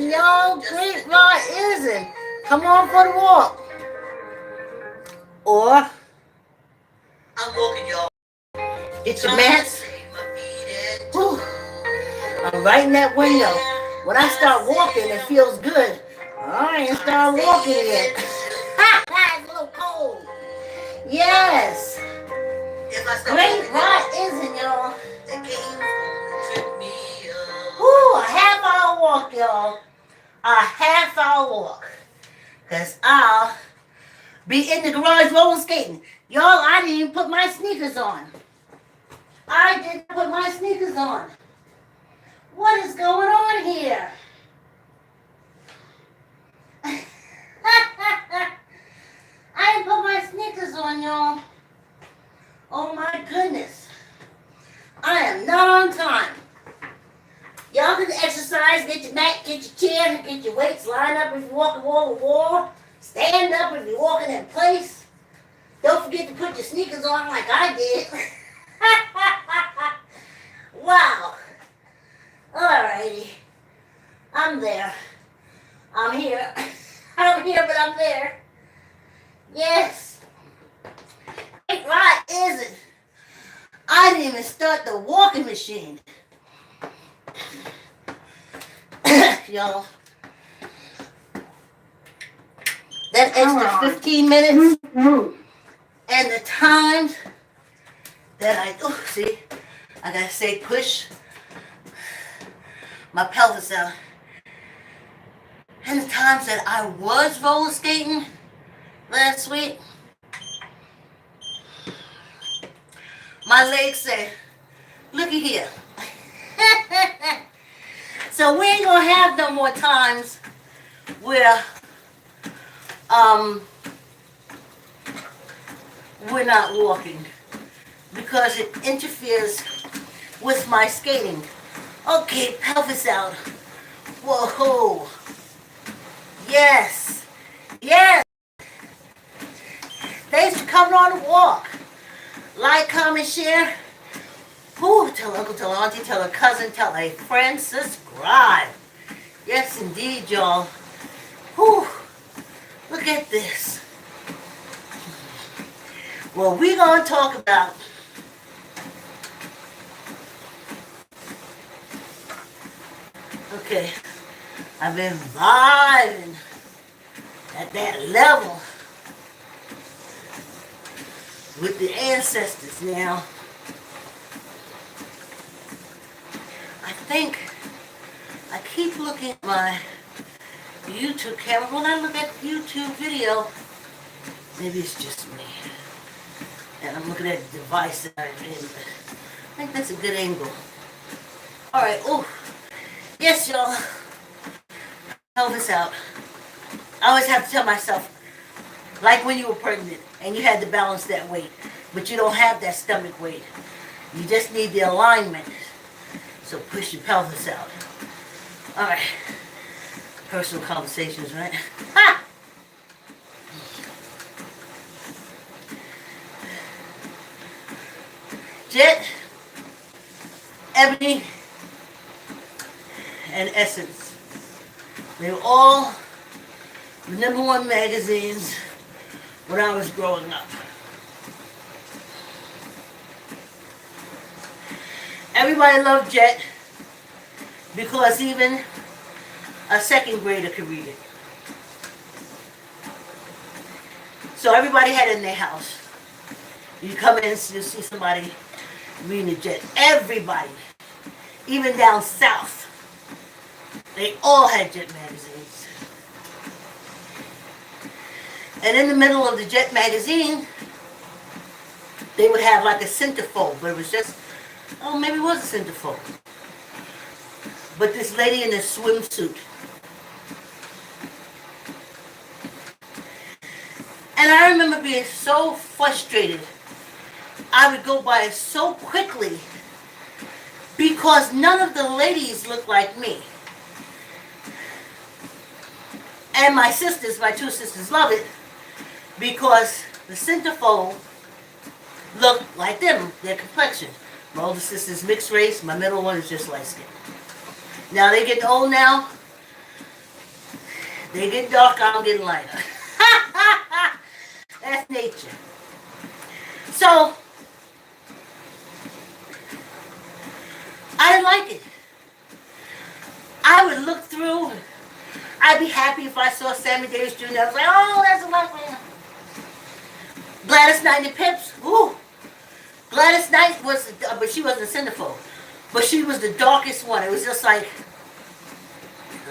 isn't, y'all. Great Rod isn't. Come on for the walk. Or I'm walking, y'all. Get your mats. Whew. I'm right in that window. When I start walking, it feels good. I ain't start walking yet. It's a little cold. Yes. Great Rod isn't, y'all. Woo, a half hour walk, y'all. A half hour walk. Because I'll be in the garage roller skating. Y'all, I didn't even put my sneakers on. I didn't put my sneakers on. What is going on here? I didn't put my sneakers on, y'all. Oh my goodness. I am not on time. Y'all can exercise, get your mat, get your chair, get your weights, line up if you're walking wall to wall, stand up if you're walking in place. Don't forget to put your sneakers on like I did. Wow. Alrighty. I'm there. I'm here. I'm here, but I'm there. Yes. Great Rod isn't. I didn't even start the walking machine. Y'all. That extra 15 minutes and the times that see, I gotta say push my pelvis out. And the times that I was roller skating last week, my legs said, looky here. So we ain't gonna have no more times where we're not walking because it interferes with my skating. Okay, pelvis out. Whoa. Yes. Yes. Thanks for coming on the walk. Like, comment, share. Ooh, tell uncle, tell auntie, tell a cousin, tell a friend, subscribe. Yes, indeed, y'all. Whew. Look at this. Well, we're going to talk about okay, I've been vibing at that level with the ancestors now. I keep looking at my YouTube camera. When I look at YouTube video, maybe it's just me. And I'm looking at the device that I'm in. I think that's a good angle. Alright, yes, y'all. Pelvis out. I always have to tell myself, like when you were pregnant and you had to balance that weight, but you don't have that stomach weight. You just need the alignment. So push your pelvis out. Alright. Personal conversations, right? Ha! Jet, Ebony, and Essence. They were all the #1 magazines when I was growing up. Everybody loved Jet because even a second grader could read it. So everybody had it in their house. You come in and you see somebody reading the Jet. Everybody, even down south, they all had Jet magazines. And in the middle of the Jet magazine, they would have like a centerfold, but it was just, maybe it was a centerfold. But this lady in a swimsuit. And I remember being so frustrated. I would go by it so quickly because none of the ladies looked like me. And my sisters, my two sisters, love it because the centerfold looked like them, their complexion. My older sister's mixed race, my middle one is just light skinned. Now they get old now, They get darker, I'm getting lighter. That's nature. So, I didn't like it. I would look through. I'd be happy if I saw Sammy Davis Jr. I was like, oh, that's a black man. Gladys Knight and Pips. Ooh. Gladys Knight was, but she wasn't a centerfold. But she was the darkest one. It was just like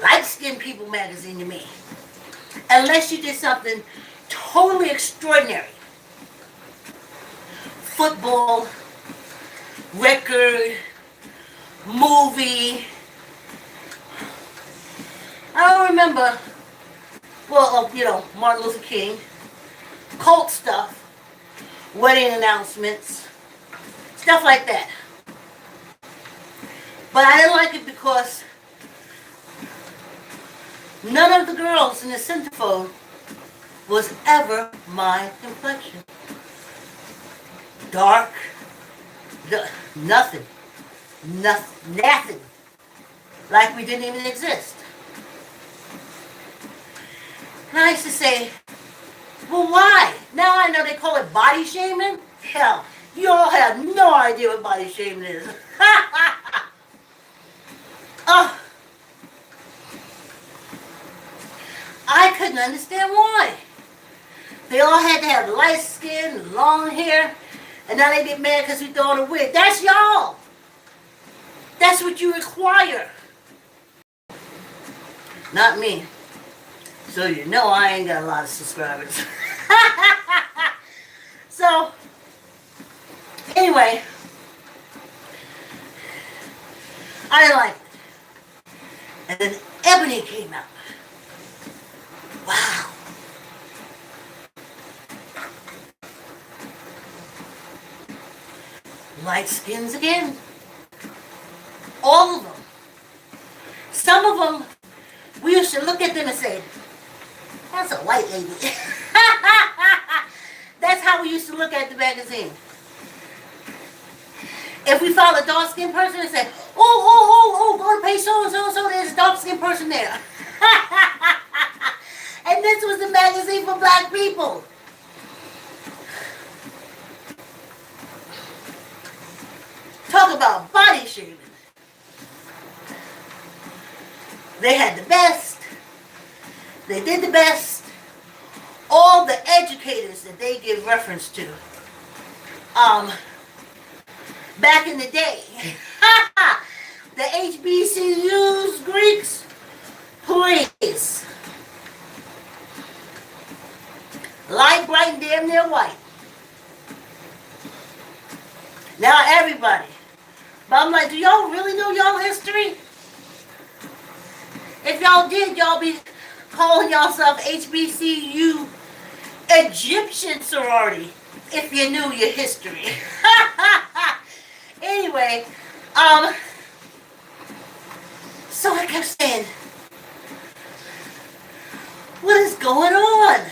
light-skinned people magazine to me. Unless you did something totally extraordinary. Football, record, movie. I don't remember, well, Martin Luther King, cult stuff, wedding announcements, stuff like that. But I didn't like it because none of the girls in the centerfold was ever my complexion. Dark, nothing, like we didn't even exist. And I used to say, well, why? Now I know they call it body shaming. Hell, you all have no idea what body shaming is. Oh, I couldn't understand why. They all had to have light skin, long hair, and now they get mad because we throw on a wig. That's y'all. That's what you require. Not me. So you know I ain't got a lot of subscribers. So, anyway, I didn't like it. And then Ebony came out. Wow. Light skins again. All of them. Some of them, we used to look at them and say, that's a white lady. That's how we used to look at the magazine. If we found a dark-skinned person and said, oh, go to page so, there's a dark-skinned person there. And this was the magazine for black people. Talk about body shaming. They had the best. They did the best. All the educators that they give reference to. Back in the day. The HBCUs, Greeks, please. Light, bright, and damn near white. Now everybody. But I'm like, do y'all really know y'all history? If y'all did, y'all be calling yourself HBCU Egyptian sorority if you knew your history. Anyway, so I kept saying, what is going on?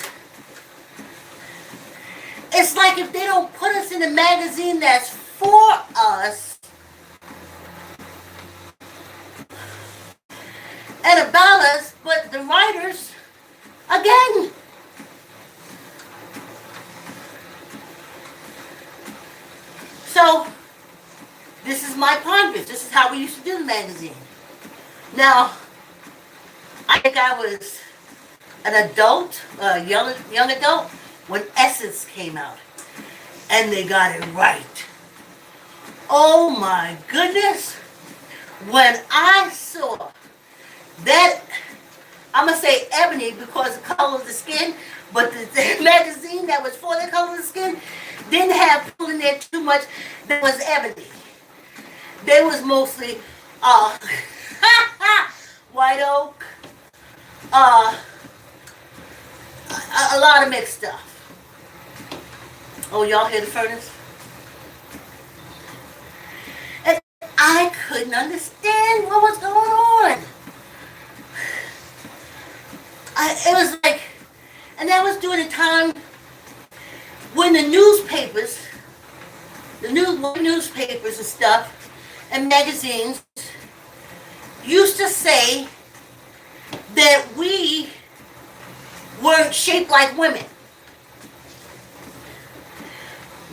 It's like if they don't put us in a magazine that's for us and about us, but the writers, again, so this is my conference. This is how we used to do the magazine. Now, I think I was an adult, a young adult, when Essence came out. And they got it right. Oh my goodness. When I saw that, I'm going to say Ebony because of the color of the skin, but the magazine that was for the color of the skin didn't have people in there too much. That was Ebony. They was mostly white oak, a lot of mixed stuff. Oh, y'all hear the furnace? And I couldn't understand what was going on. It was like, and that was during a time when the newspapers, newspapers and stuff, and magazines used to say that we shaped like women.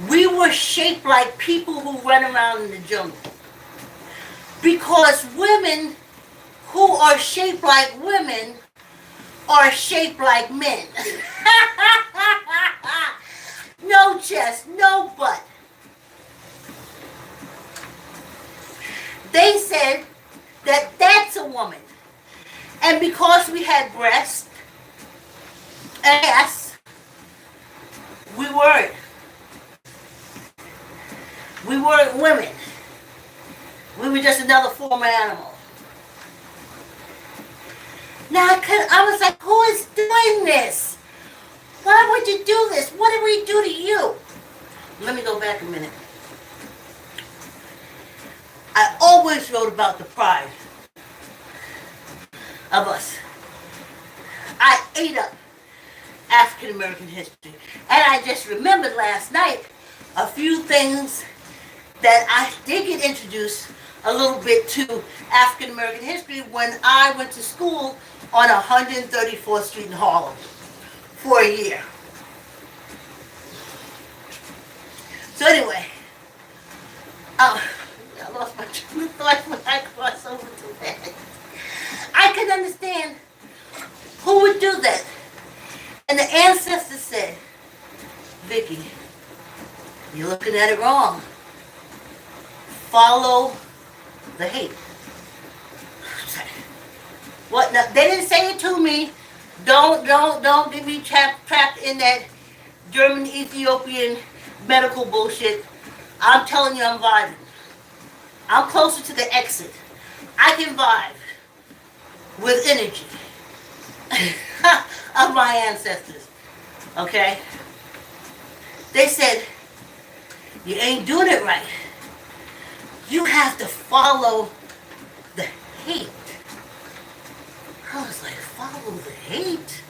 We were shaped like people who run around in the jungle. Because women who are shaped like women are shaped like men. No chest, no butt. They said that that's a woman. And because we had breasts and ass, we weren't. We weren't women. We were just another form of animal. Now, I was like, who is doing this? Why would you do this? What did we do to you? Let me go back a minute. I always wrote about the pride of us. I ate up African American history. And I just remembered last night a few things that I did get introduced a little bit to African American history when I went to school on 134th Street in Harlem for a year. So anyway, I lost my train of thought when I crossed over to that. I can understand who would do that. And the ancestors said, Vicki, you're looking at it wrong. Follow the hate. What? No, they didn't say it to me. Don't get me trapped in that German Ethiopian medical bullshit. I'm telling you, I'm vibing. I'm closer to the exit. I can vibe with energy of my ancestors. Okay? They said, you ain't doing it right. You have to follow the hate. I was like, follow the hate?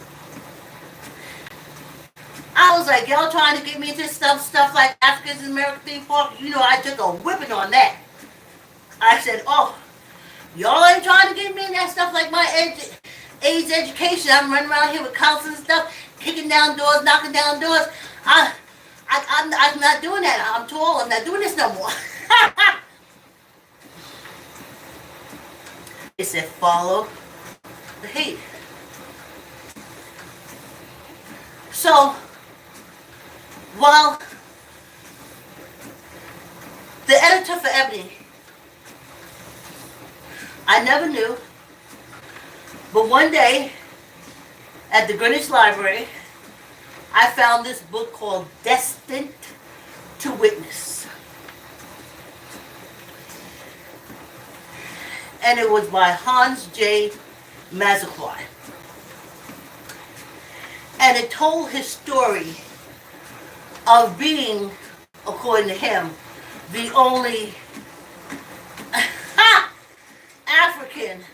I was like, y'all trying to get me into stuff like Africans in American theme park? You know, I took a whipping on that. I said, oh, y'all ain't trying to get me in that stuff like my AIDS education. I'm running around here with counseling and stuff, kicking down doors, knocking down doors. I'm not doing that. I'm too old. I'm not doing this no more. They said, follow the hate. So, while the editor for Ebony, I never knew, but one day at the Greenwich Library, I found this book called Destined to Witness. And it was by Hans J. Mazzachlai. And it told his story of being, according to him, the only African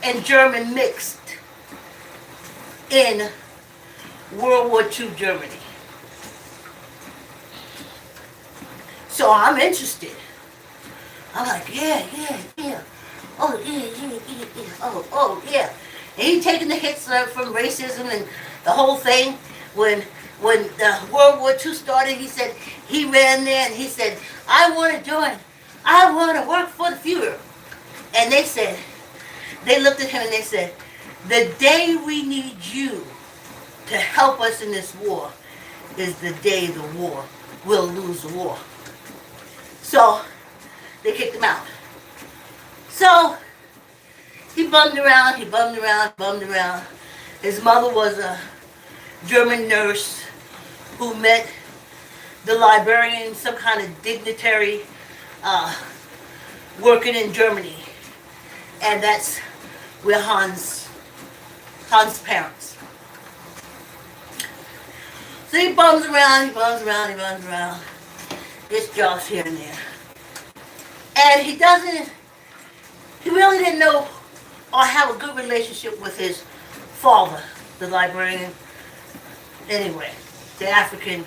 and German mixed in World War II Germany. So I'm interested. I'm like, yeah. Oh, yeah. Oh, yeah. And he taking the hits from racism and the whole thing. When the World War II started, he said, he ran there and he said, I want to join. I want to work for the Fuhrer. And they said, they looked at him and they said, the day we need you to help us in this war is the day the war will lose the war. So they kicked him out. So he bummed around. His mother was a German nurse who met the librarian, some kind of dignitary working in Germany. And that's where Hans' parents. So he bums around. Gets jobs here and there. And he really didn't know or have a good relationship with his father, the librarian. Anyway, the African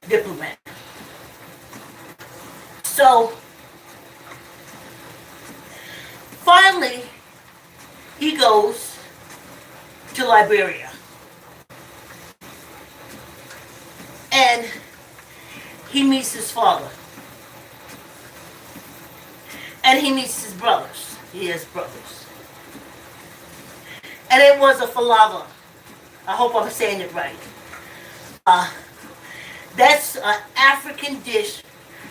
diplomat. So, finally, he goes Liberia. And he meets his father. And he meets his brothers. He has brothers. And it was a falafel. I hope I'm saying it right. That's an African dish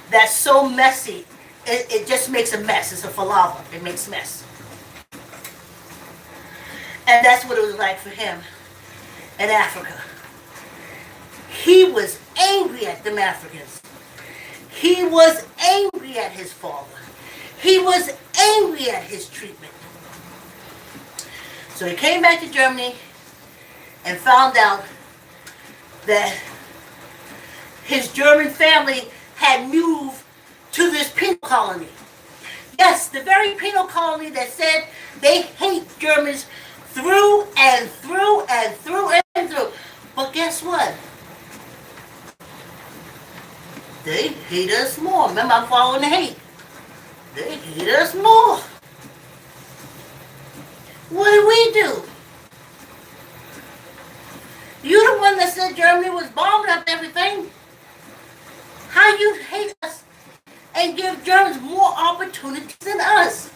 that's so messy, it just makes a mess. It's a falafel. It makes mess. And that's what it was like for him in Africa. He was angry at them Africans. He was angry at his father. He was angry at his treatment. So he came back to Germany and found out that his German family had moved to this penal colony. Yes, the very penal colony that said they hate Germans through and through and through and through. But guess what? They hate us more. Remember, I'm following the hate. They hate us more. What did we do? You the one that said Germany was bombing up everything. How you hate us and give Germans more opportunities than us?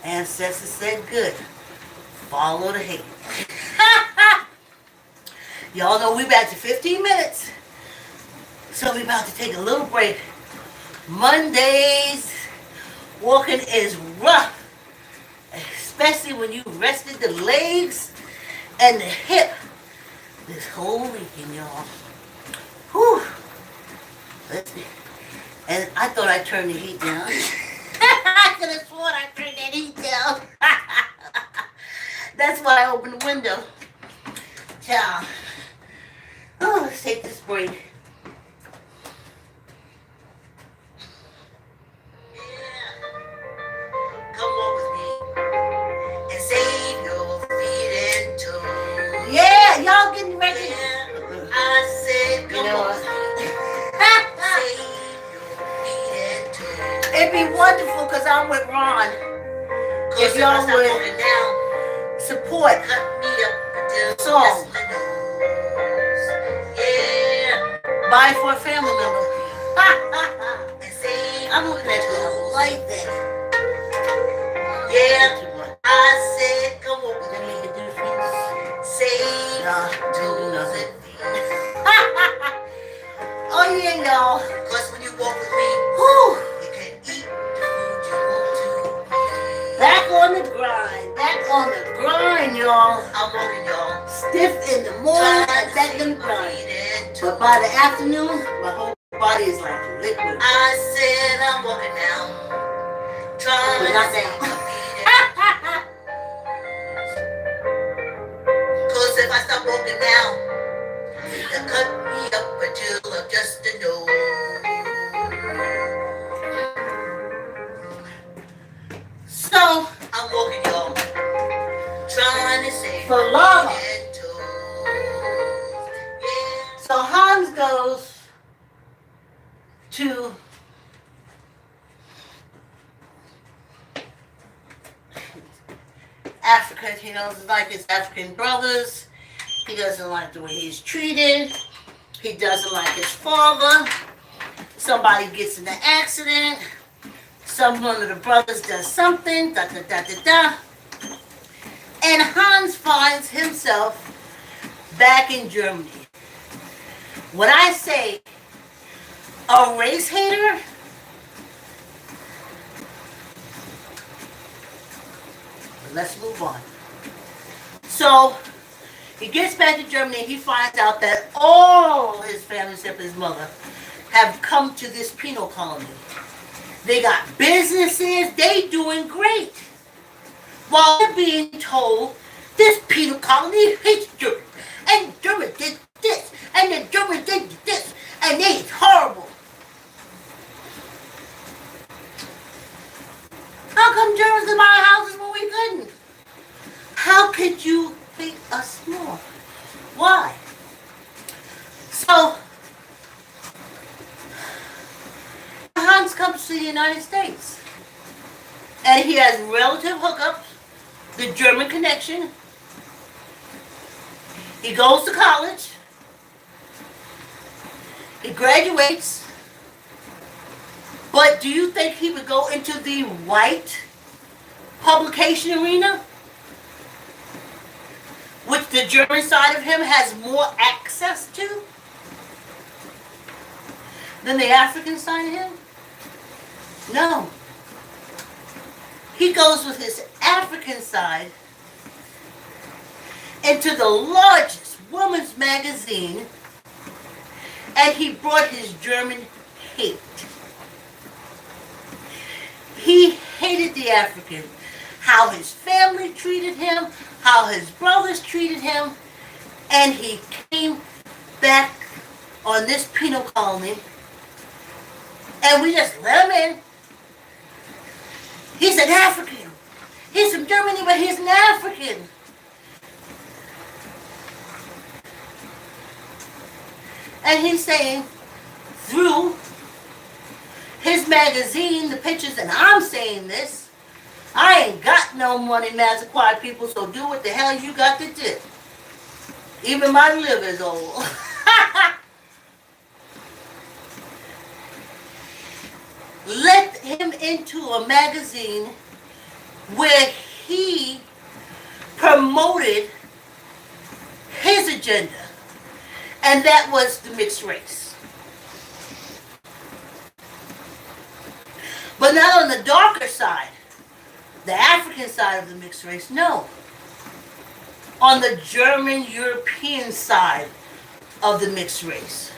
Ancestors said good. Follow the hate. Y'all know we back to 15 minutes. So we about to take a little break. Mondays, walking is rough. Especially when you rested the legs and the hip this whole weekend, y'all. Whew. Let's see. And I thought I turned the heat down. I could have sworn I turned that heat down. That's why I opened the window. Ciao. Oh, let's take this break. Come on with me and save your feet and toes. Yeah, y'all getting ready. Yeah, I said, come on with me. Save your feet and toes. It'd be wonderful because I'm with Ron. If y'all would support the song. Yeah. Buy it for a family member. I'm looking at you like that. Yeah. I said, come on. Let me make a difference. Save nothing. Oh yeah, y'all. Cause when you walk with me, you can eat the food you want to. Back on the grind. Back on the grind, y'all. I'm walking, y'all. Stiff in the morning and back on the grind. But by the afternoon, my whole body is like liquid. I said I'm walking now. Trying to say cause if I stop walking now, they'll cut me up until I'm just a nose. So I'm walking, y'all. Trying to say for lava. So Hans goes to Africa. He doesn't like his African brothers. He doesn't like the way he's treated. He doesn't like his father. Somebody gets in an accident. One of the brothers does something. Da, da, da, da, da. And Hans finds himself back in Germany. When I say a race hater, let's move on. So he gets back to Germany and he finds out that all his family, except his mother, have come to this penal colony. They got businesses, they doing great. While they're being told this penal colony hates Germany. And Germany did this. And the Germans did this. And they horrible. How come Germans can buy houses when we couldn't? How could you hate us more? Why? So, Hans comes to the United States. And he has relative hookups, the German connection. He goes to college. He graduates. But do you think he would go into the white publication arena, which the German side of him has more access to than the African side of him? No. He goes with his African side into the largest women's magazine, and he brought his German hate. He hated the African, how his family treated him, how his brothers treated him, and he came back on this penal colony, and we just let him in. He's an African. He's from Germany, but he's an African. And he's saying, through his magazine, the pictures, and I'm saying this, I ain't got no money, Mazziquai people, so do what the hell you got to do. Even my liver's old. Let him into a magazine where he promoted his agenda, and that was the mixed race. But not on the darker side, the African side of the mixed race, no. On the German European side of the mixed race.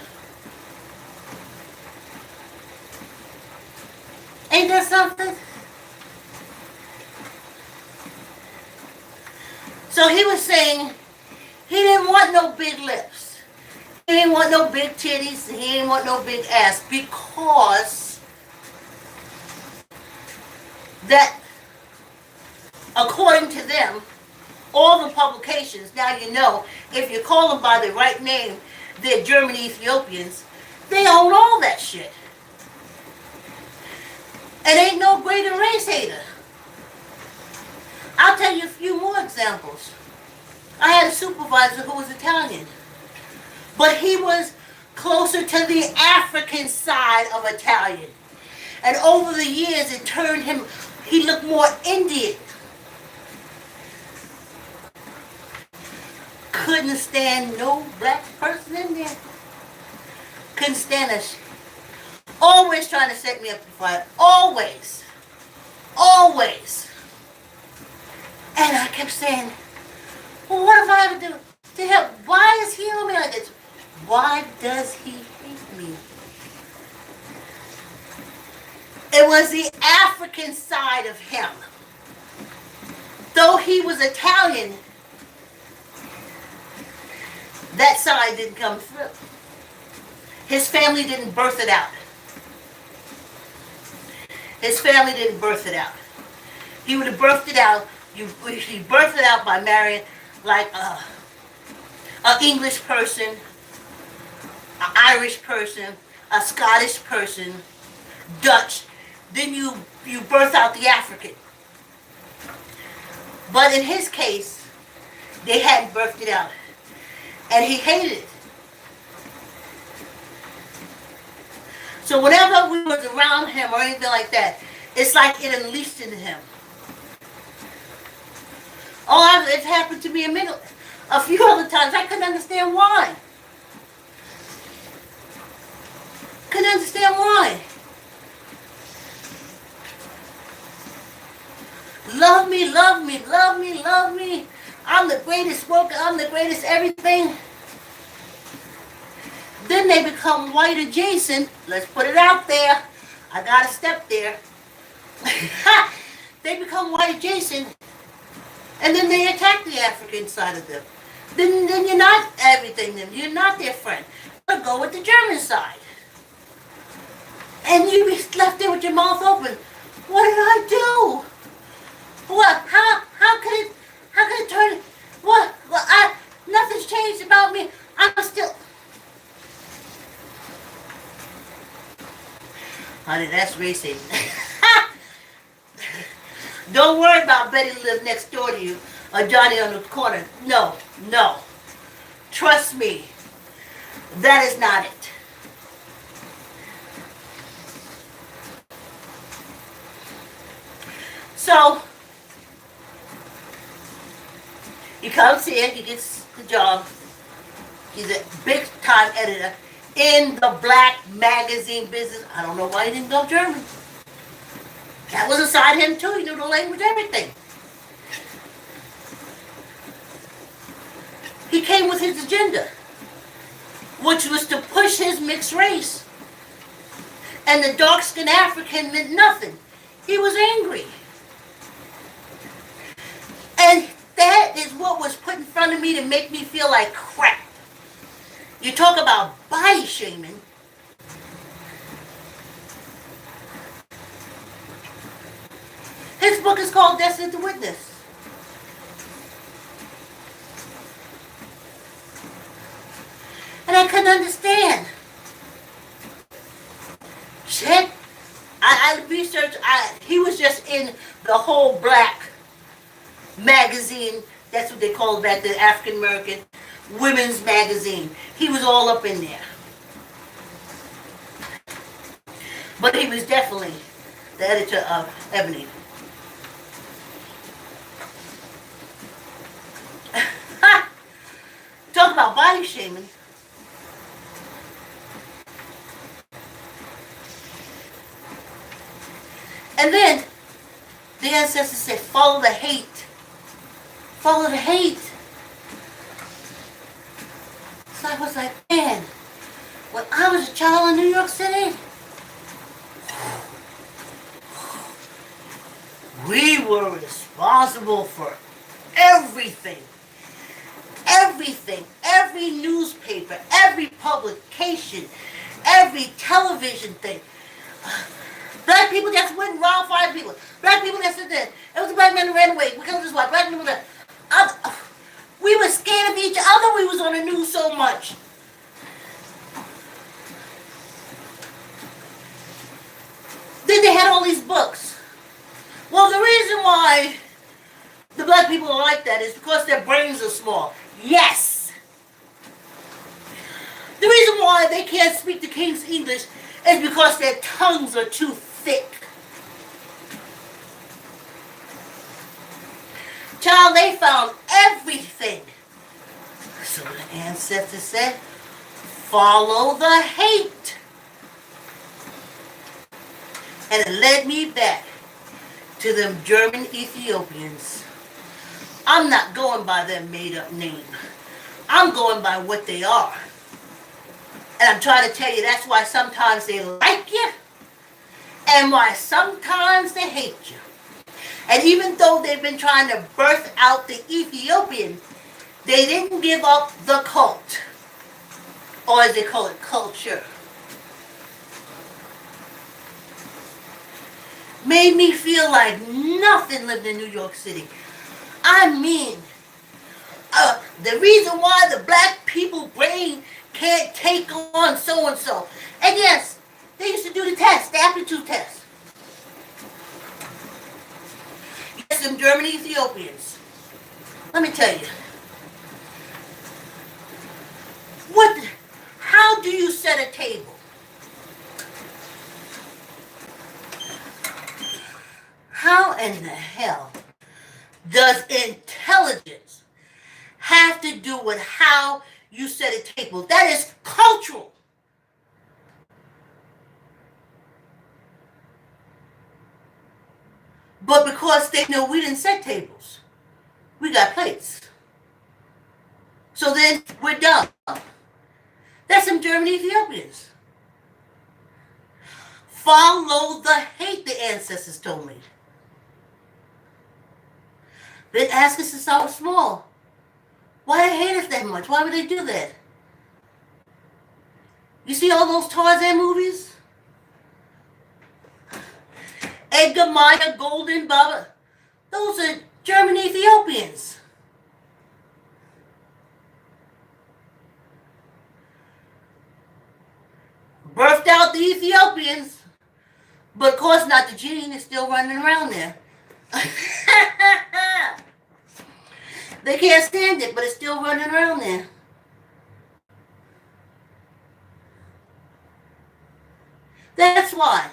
Ain't that something? So he was saying he didn't want no big lips. He didn't want no big titties. He didn't want no big ass, because that, according to them, all the publications, now you know, if you call them by the right name, they're German Ethiopians, they own all that shit. And ain't no greater race hater. I'll tell you a few more examples. I had a supervisor who was Italian, but he was closer to the African side of Italian. And over the years, it turned him, he looked more Indian. Couldn't stand no black person in there. Couldn't stand us. Always trying to set me up to fight. Always. Always. And I kept saying, well, what if I ever do to help? Why is he on me like this? Why does he hate me? It was the African side of him. Though he was Italian, that side didn't come through. His family didn't birth it out. His family didn't birth it out. He would have birthed it out. He birthed it out by marrying like an English person, an Irish person, a Scottish person, Dutch. Then you birth out the African. But in his case, they hadn't birthed it out. And he hated it. So whenever we was around him or anything like that, it's like it unleashed in him. Oh, it happened to me a few other times. I couldn't understand why. Couldn't understand why. Love me, love me, love me, love me. I'm the greatest worker. I'm the greatest everything. Then they become white adjacent. Let's put it out there. I got to step there. They become white adjacent. And then they attack the African side of them. Then you're not everything them. You're not their friend. But go with the German side. And you be left there with your mouth open. What did I do? What? How could it turn? What? Well, nothing's changed about me. I'm still. Honey, that's racing. Don't worry about Betty live next door to you or Johnny on the corner. No, no. Trust me, that is not it. So, he comes here, he gets the job. He's a big time editor in the black magazine business. I don't know why he didn't go German. That was inside him too. He knew the language, everything. He came with his agenda, which was to push his mixed race. And the dark-skinned African meant nothing. He was angry. And that is what was put in front of me to make me feel like crap. You talk about body shaming. His book is called Destined to Witness. And I couldn't understand. Shit. I researched, he was just in the whole black magazine. That's what they called back then, African American women's magazine. He was all up in there. But he was definitely the editor of Ebony. Talk about body shaming. And then the ancestors said, follow the hate. Follow the hate. So I was like, man, when I was a child in New York City, we were responsible for everything. Everything. Every newspaper, every publication, every television thing. Black people just went and robbed five people. Black people that said that. It was a black man who ran away. We killed his wife. Black people that... we were scared of each other. We was on the news so much. Then they had all these books. Well, the reason why the black people are like that is because their brains are small. Yes. The reason why they can't speak the King's English is because their tongues are too thick. Child, they found everything. So the ancestors said, follow the hate. And it led me back to them German Ethiopians. I'm not going by their made-up name. I'm going by what they are. And I'm trying to tell you that's why sometimes they like you and why sometimes they hate you. And even though they've been trying to birth out the Ethiopian, they didn't give up the cult. Or as they call it, culture. Made me feel like nothing lived in New York City. I mean, the reason why the black people brain can't take on so-and-so. And yes, they used to do the test, the aptitude test. Yes, them German Ethiopians. Let me tell you. How do you set a table? How in the hell does intelligence have to do with how you set a table? That is cultural. But because they know we didn't set tables, we got plates. So then we're done. That's some German Ethiopians. Follow the hate, the ancestors told me. Then ask us to start small. Why they hate us that much? Why would they do that? You see all those Tarzan movies? Edgar Meyer, Golden Baba. Those are German Ethiopians. Birthed out the Ethiopians, but of course not the gene is still running around there. They can't stand it, but it's still running around there. why.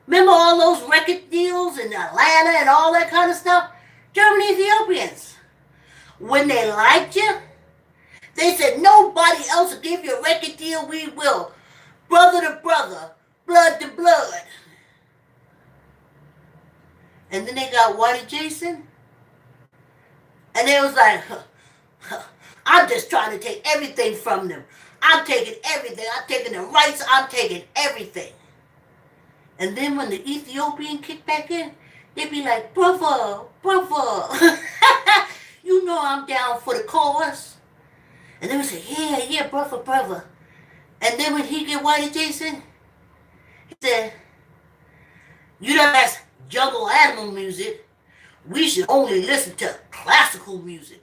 Remember all those record deals in Atlanta and all that kind of stuff? German Ethiopians. When they liked you, they said, nobody else will give you a record deal, we will. Brother to brother, blood to blood. And then they got Whitey Jason. And they was like, I'm just trying to take everything from them. I'm taking everything. I'm taking the rights. I'm taking everything. And then when the Ethiopian kicked back in, they'd be like, brother, brother. You know I'm down for the cause. And they would say, yeah, brother, brother. And then when he get Whitey Jason, he said, you know that's jungle animal music. We should only listen to classical music.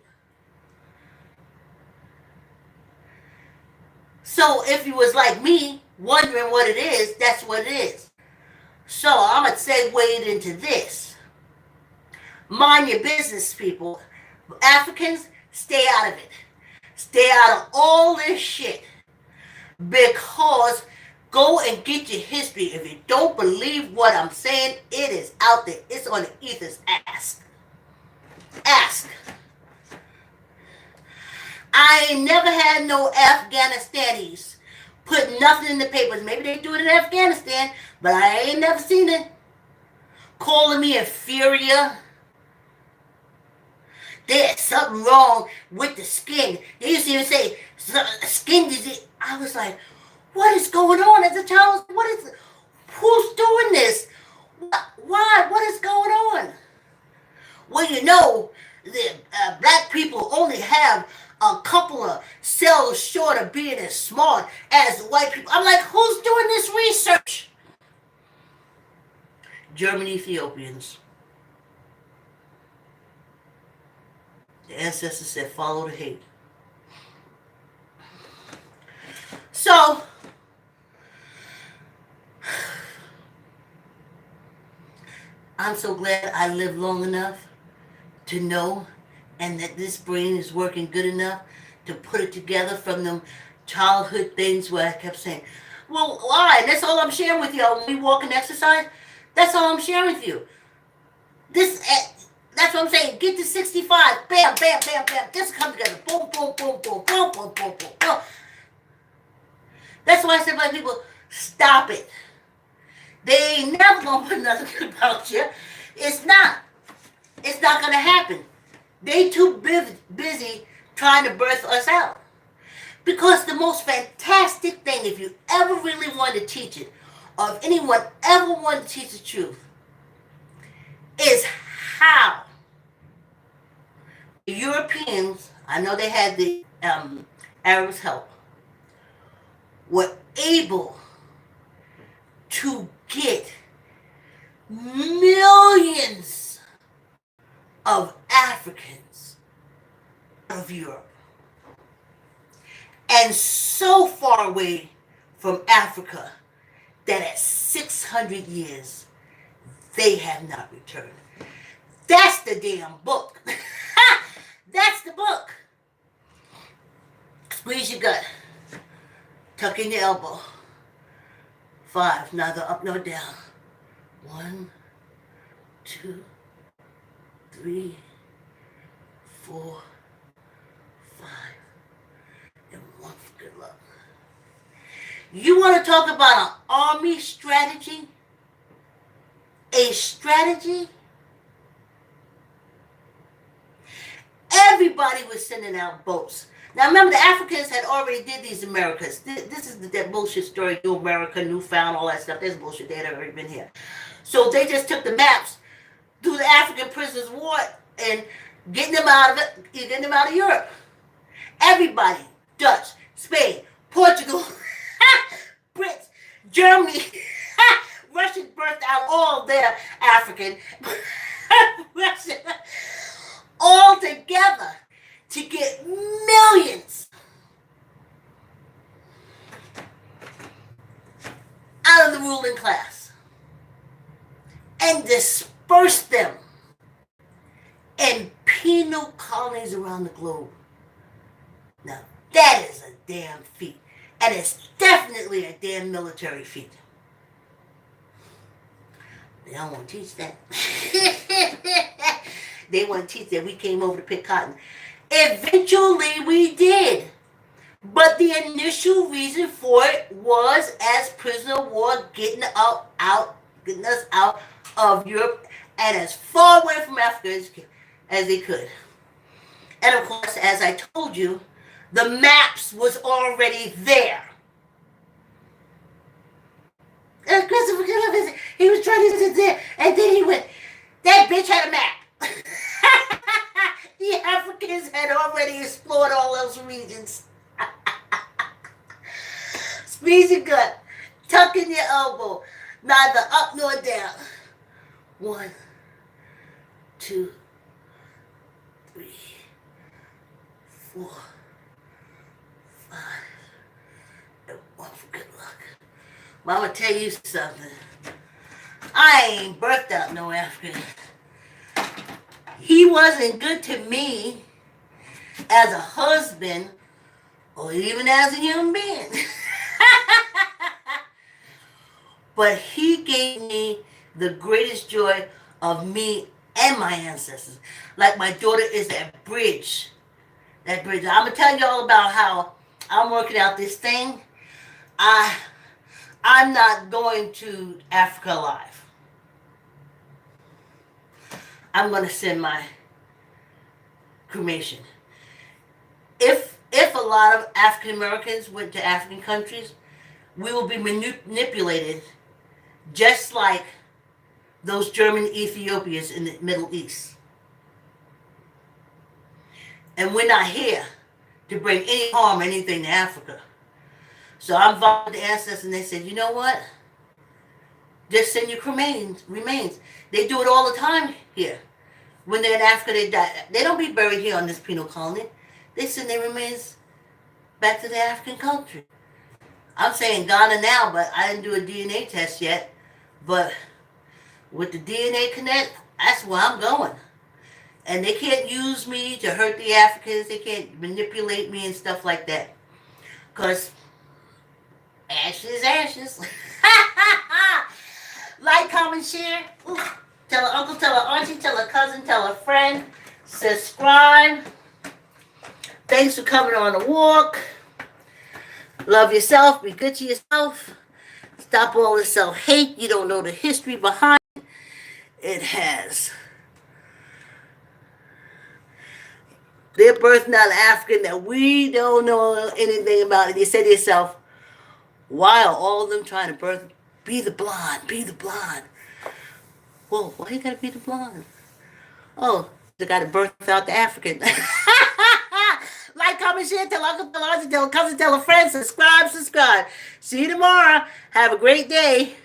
So if you was like me, wondering what it is, that's what it is. So I'm going to segue it into this. Mind your business, people. Africans, stay out of it. Stay out of all this shit. Because go and get your history. If you don't believe what I'm saying, it is out there. It's on the ether's ask. Ask. I ain't never had no Afghanistanis put nothing in the papers. Maybe they do it in Afghanistan, but I ain't never seen it. Calling me inferior. There's something wrong with the skin. They used to even say, skin disease. I was like, what is going on? As a child, who's doing this? Why? What is going on? Well, you know, the black people only have a couple of cells short of being as smart as the white people. I'm like, who's doing this research? German Ethiopians. The ancestors said, follow the hate. So, I'm so glad I lived long enough to know, and that this brain is working good enough to put it together from them childhood things where I kept saying, well, why? That's all I'm sharing with y'all. When we walk and exercise, that's all I'm sharing with you. That's what I'm saying. Get to 65. Bam, bam, bam, bam. Just come together. Boom, boom, boom, boom, boom, boom, boom, boom, boom. That's why I said, black people, stop it. They ain't never gonna put nothing good about you. It's not. It's not gonna happen. They too busy trying to birth us out. Because the most fantastic thing, if you ever really want to teach it, or if anyone ever wanted to teach the truth, is how the Europeans, I know they had the Arabs help, were able to get millions of Africans out of Europe. And so far away from Africa that at 600 years, they have not returned. That's the damn book. That's the book. Squeeze your gut. Tuck in your elbow. 5, neither up nor down. 1, 2, 3, 4, 5. And 1 for good luck. You want to talk about an army strategy? A strategy? Everybody was sending out boats. Now remember, the Africans had already did these Americas. This is that bullshit story, New America, Newfound, all that stuff. There's bullshit. They had already been here. So they just took the maps, through the African prisoners' war, and getting them out of it, getting them out of Europe. Everybody, Dutch, Spain, Portugal, Brits, Germany, Russians birthed out all their African, Russian, all together to get millions out of the ruling class and disperse them in penal colonies around the globe. Now, that is a damn feat. And it's definitely a damn military feat. They don't want to teach that. They want to teach that we came over to pick cotton. Eventually we did. But the initial reason for it was as prisoner of war getting us out of Europe and as far away from Africa as they could. And of course, as I told you, the maps was already there. And Christopher Columbus, he was trying to sit there, and then he went, that bitch had a map. The Africans had already explored all those regions. Squeeze your gut, tuck in your elbow, neither up nor down. 1, 2, 3, 4, 5, and 1 for good luck. But I'm gonna tell you something. I ain't birthed out no African. He wasn't good to me as a husband or even as a human being. But he gave me the greatest joy of me and my ancestors. Like my daughter is that bridge. That bridge. I'm going to tell you all about how I'm working out this thing. I'm not going to Africa alive. I'm going to send my cremation. If a lot of African Americans went to African countries, we will be manipulated just like those German Ethiopians in the Middle East. And we're not here to bring any harm or anything to Africa. So I invited the ancestors and they said, you know what? Just send your remains. They do it all the time here. When they're in Africa, they die. They don't be buried here on this penal colony. They send their remains back to the African country. I'm saying Ghana now, but I didn't do a DNA test yet. But with the DNA Connect, that's where I'm going. And they can't use me to hurt the Africans. They can't manipulate me and stuff like that. Because ashes, ashes. Like, comment, share. Ooh. Tell her uncle, tell her auntie, tell her cousin, tell her friend. Subscribe. Thanks for coming on the walk. Love yourself. Be good to yourself. Stop all the self-hate. You don't know the history behind it. It has. They're birthing out African that we don't know anything about. And you say to yourself, why are all of them trying to be the blonde, be the blonde? Whoa, why you gotta be the blonde? Oh, they gotta birth out the African. Like, comment, share, tell uncle, tell auntie, tell cousin, tell a friend, subscribe. See you tomorrow. Have a great day.